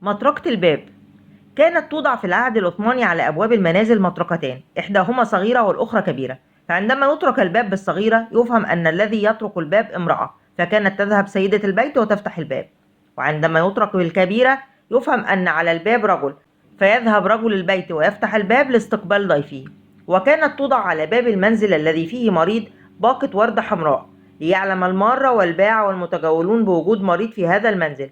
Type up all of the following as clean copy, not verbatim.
مطرقة الباب. كانت توضع في العهد العثماني على أبواب المنازل مطرقتان، إحداهما صغيرة والأخرى كبيرة، فعندما يطرق الباب بالصغيرة يفهم أن الذي يطرق الباب امرأة، فكانت تذهب سيدة البيت وتفتح الباب، وعندما يطرق بالكبيرة يفهم أن على الباب رجل، فيذهب رجل البيت ويفتح الباب لاستقبال ضيفه. وكانت توضع على باب المنزل الذي فيه مريض باقة وردة حمراء، ليعلم المارة والباع والمتجولون بوجود مريض في هذا المنزل،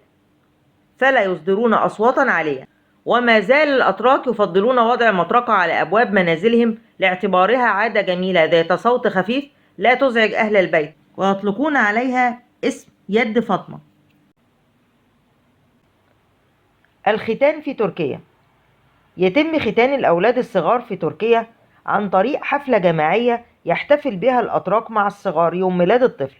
فلا يصدرون أصواتا عالية. وما زال الأتراك يفضلون وضع مطرقة على أبواب منازلهم لاعتبارها عادة جميلة ذات صوت خفيف لا تزعج أهل البيت، ويطلقون عليها اسم يد فاطمة. الختان في تركيا. يتم ختان الأولاد الصغار في تركيا عن طريق حفلة جماعية يحتفل بها الأتراك مع الصغار يوم ميلاد الطفل.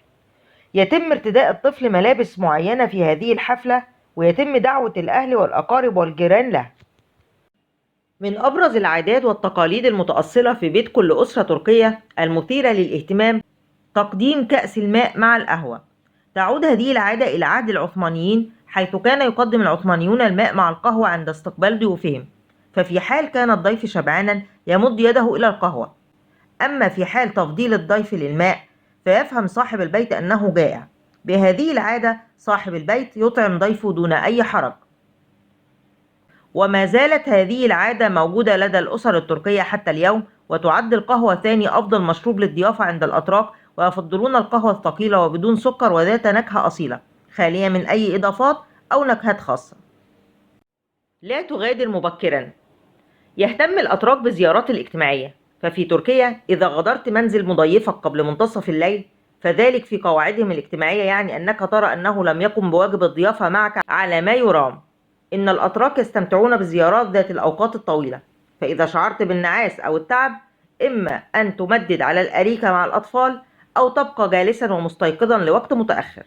يتم ارتداء الطفل ملابس معينة في هذه الحفلة، ويتم دعوة الأهل والأقارب والجيران له. من أبرز العادات والتقاليد المتأصلة في بيت كل أسرة تركية المثيرة للاهتمام تقديم كأس الماء مع القهوة. تعود هذه العادة إلى عهد العثمانيين، حيث كان يقدم العثمانيون الماء مع القهوة عند استقبال ضيوفهم، ففي حال كان الضيف شبعانا يمد يده إلى القهوة، أما في حال تفضيل الضيف للماء فيفهم صاحب البيت أنه جائع. بهذه العادة صاحب البيت يطعم ضيفه دون أي حرج. وما زالت هذه العادة موجودة لدى الأسر التركية حتى اليوم، وتعد القهوة ثاني أفضل مشروب للضيافة عند الأتراك، ويفضلون القهوة الثقيلة وبدون سكر وذات نكهة أصيلة خالية من أي إضافات أو نكهات خاصة. لا تغادر مبكرا. يهتم الأتراك بالزيارات الاجتماعية، ففي تركيا إذا غادرت منزل مضيفك قبل منتصف الليل فذلك في قواعدهم الاجتماعية يعني أنك ترى أنه لم يقم بواجب الضيافة معك على ما يرام. إن الأتراك يستمتعون بالزيارات ذات الأوقات الطويلة، فإذا شعرت بالنعاس أو التعب إما أن تمدد على الأريكة مع الأطفال أو تبقى جالسا ومستيقظا لوقت متأخر.